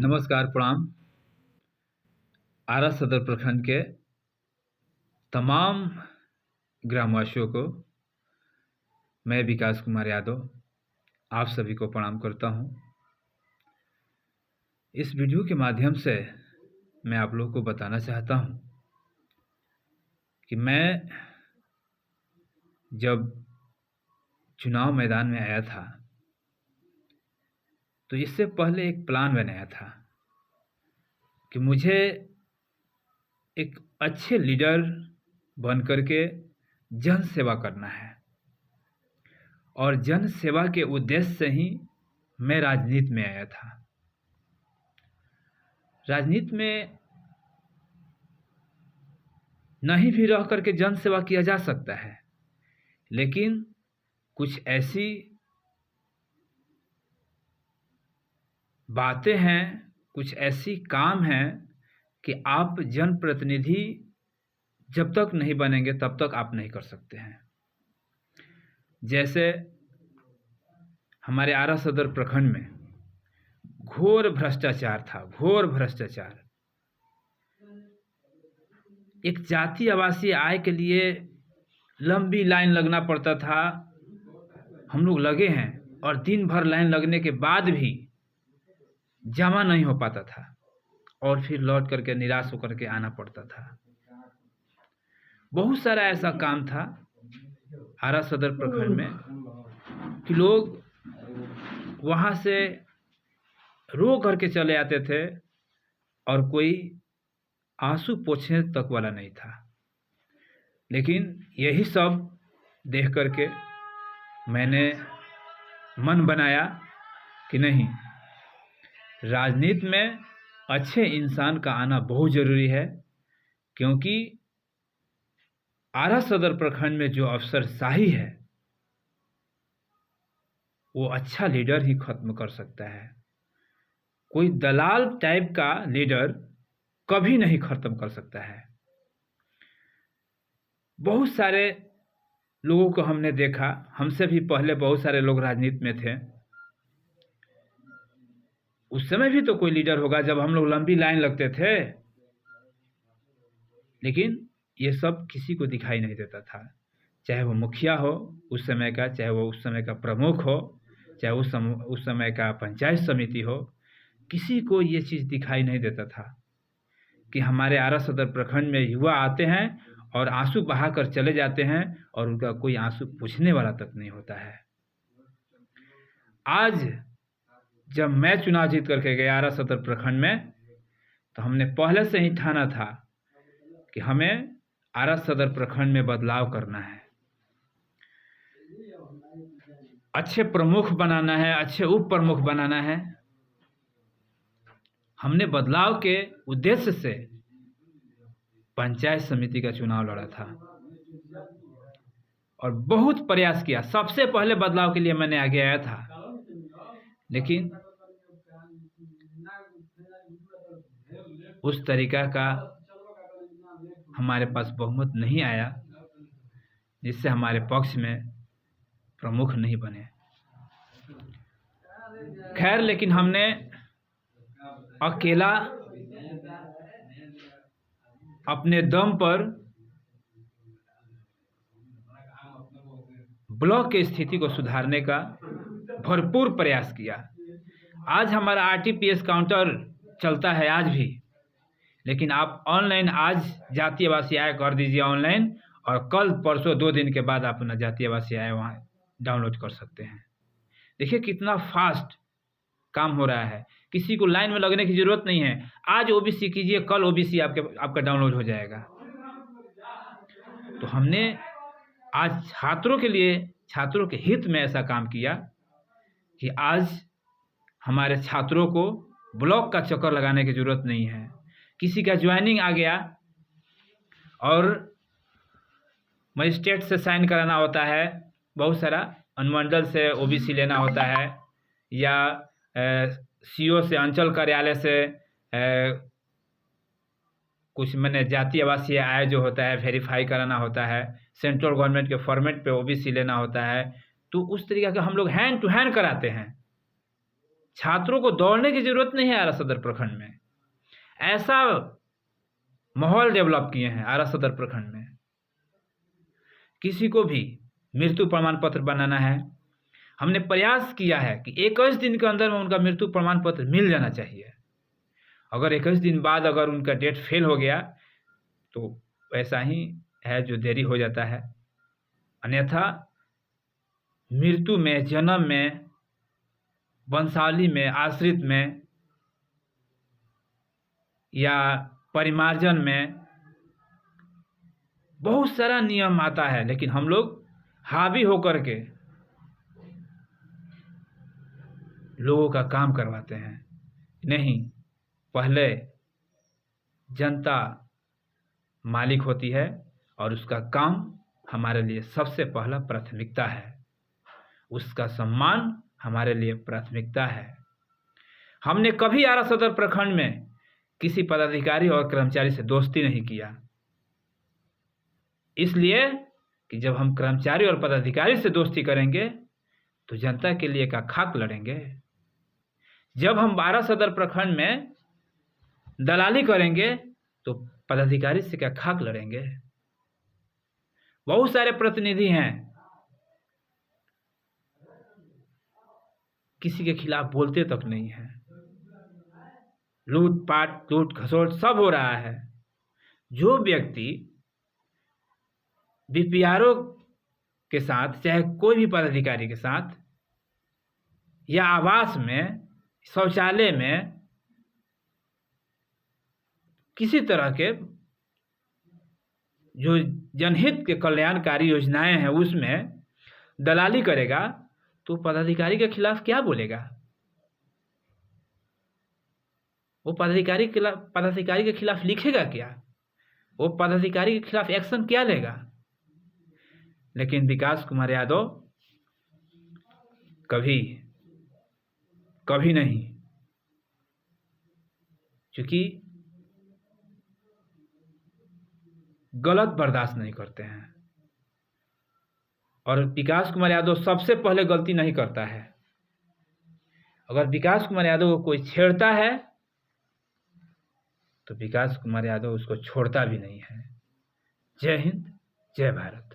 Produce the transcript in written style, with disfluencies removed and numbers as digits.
नमस्कार, प्रणाम। आरा सदर प्रखंड के तमाम ग्रामवासियों को मैं विकास कुमार यादव आप सभी को प्रणाम करता हूं। इस वीडियो के माध्यम से मैं आप लोगों को बताना चाहता हूं कि मैं जब चुनाव मैदान में आया था तो इससे पहले एक प्लान बनाया था कि मुझे एक अच्छे लीडर बन करके जन सेवा करना है और जन सेवा के उद्देश्य से ही मैं राजनीति में आया था। राजनीति में नहीं भी रह करके जन सेवा किया जा सकता है, लेकिन कुछ ऐसी बातें हैं, कुछ ऐसी काम हैं कि आप जनप्रतिनिधि जब तक नहीं बनेंगे तब तक आप नहीं कर सकते हैं। जैसे हमारे आरा सदर प्रखंड में घोर भ्रष्टाचार था, घोर भ्रष्टाचार। एक जाति आवासीय आय के लिए लंबी लाइन लगना पड़ता था। हम लोग लगे हैं और दिन भर लाइन लगने के बाद भी जमा नहीं हो पाता था और फिर लौट करके निराश होकर के आना पड़ता था। बहुत सारा ऐसा काम था आरा सदर प्रखंड में कि लोग वहाँ से रो करके चले आते थे और कोई आंसू पोंछने तक वाला नहीं था। लेकिन यही सब देख करके मैंने मन बनाया कि नहीं, राजनीति में अच्छे इंसान का आना बहुत ज़रूरी है, क्योंकि आरा सदर प्रखंड में जो अफसरशाही है वो अच्छा लीडर ही खत्म कर सकता है। कोई दलाल टाइप का लीडर कभी नहीं खत्म कर सकता है। बहुत सारे लोगों को हमने देखा, हमसे भी पहले बहुत सारे लोग राजनीति में थे। उस समय भी तो कोई लीडर होगा जब हम लोग लंबी लाइन लगते थे, लेकिन ये सब किसी को दिखाई नहीं देता था। चाहे वो मुखिया हो उस समय का, चाहे वो उस समय का प्रमुख हो, चाहे उस समय का पंचायत समिति हो, किसी को ये चीज़ दिखाई नहीं देता था कि हमारे आरा सदर प्रखंड में युवा आते हैं और आंसू बहाकर चले जाते हैं और उनका कोई आंसू पूछने वाला तक नहीं होता है। आज जब मैं चुनाव जीत करके गया आरा सदर प्रखंड में, तो हमने पहले से ही ठाना था कि हमें आरा सदर प्रखंड में बदलाव करना है, अच्छे प्रमुख बनाना है, अच्छे उप प्रमुख बनाना है। हमने बदलाव के उद्देश्य से पंचायत समिति का चुनाव लड़ा था और बहुत प्रयास किया। सबसे पहले बदलाव के लिए मैंने आगे आया था, लेकिन उस तरीका का हमारे पास बहुमत नहीं आया जिससे हमारे पक्ष में प्रमुख नहीं बने। खैर, लेकिन हमने अकेला अपने दम पर ब्लॉक की स्थिति को सुधारने का भरपूर प्रयास किया। आज हमारा आरटीपीएस काउंटर चलता है आज भी, लेकिन आप ऑनलाइन आज जातीय आवासीय आय कर दीजिए ऑनलाइन, और कल परसों 2 दिन के बाद आप अपना जातीय आवासीय आय वहाँ डाउनलोड कर सकते हैं। देखिए कितना फास्ट काम हो रहा है, किसी को लाइन में लगने की ज़रूरत नहीं है। आज ओबीसी कीजिए, कल ओबीसी आपका डाउनलोड हो जाएगा। तो हमने आज छात्रों के लिए, छात्रों के हित में ऐसा काम किया कि आज हमारे छात्रों को ब्लॉक का चक्कर लगाने की ज़रूरत नहीं है। किसी का ज्वाइनिंग आ गया और मजिस्ट्रेट से साइन कराना होता है, बहुत सारा अनुमंडल से ओबीसी लेना होता है, या सीओ से, अंचल कार्यालय से कुछ मैंने जातीय आवासीय आय जो होता है वेरीफाई कराना होता है, सेंट्रल गवर्नमेंट के फॉर्मेट पे ओबीसी लेना होता है। तो उस तरीके का हम लोग हैंड टू हैंड कराते हैं। छात्रों को दौड़ने की जरूरत नहीं है। आरा सदर प्रखंड में ऐसा माहौल डेवलप किए हैं। आरा सदर प्रखंड में किसी को भी मृत्यु प्रमाण पत्र बनाना है, हमने प्रयास किया है कि 21 दिन के अंदर में उनका मृत्यु प्रमाण पत्र मिल जाना चाहिए। अगर 21 दिन बाद अगर उनका डेट फेल हो गया तो ऐसा ही है जो देरी हो जाता है। अन्यथा मृत्यु में, जन्म में, वंशावली में, आश्रित में या परिमार्जन में बहुत सारा नियम आता है, लेकिन हम लोग हावी होकर के लोगों का काम करवाते हैं। नहीं, पहले जनता मालिक होती है और उसका काम हमारे लिए सबसे पहला प्राथमिकता है। उसका सम्मान हमारे लिए प्राथमिकता है। हमने कभी आरा सदर प्रखंड में किसी पदाधिकारी और कर्मचारी से दोस्ती नहीं किया, इसलिए कि जब हम कर्मचारी और पदाधिकारी से दोस्ती करेंगे तो जनता के लिए का खाक लड़ेंगे। जब हम आरा सदर प्रखंड में दलाली करेंगे तो पदाधिकारी से क्या खाक लड़ेंगे। बहुत सारे प्रतिनिधि हैं, किसी के खिलाफ बोलते तक नहीं है। लूटपाट, लूट खसोट सब हो रहा है। जो व्यक्ति बीपीआरओ के साथ, चाहे कोई भी पदाधिकारी के साथ, या आवास में, शौचालय में, किसी तरह के जो जनहित के कल्याणकारी योजनाएं हैं उसमें दलाली करेगा तो पदाधिकारी के खिलाफ क्या बोलेगा? वो पदाधिकारी के खिलाफ लिखेगा क्या? वो पदाधिकारी के खिलाफ एक्शन क्या लेगा? लेकिन विकास कुमार यादव कभी नहीं, क्योंकि गलत बर्दाश्त नहीं करते हैं। और विकास कुमार यादव सबसे पहले गलती नहीं करता है। अगर विकास कुमार यादव को कोई छेड़ता है तो विकास कुमार यादव उसको छोड़ता भी नहीं है। जय हिंद, जय भारत।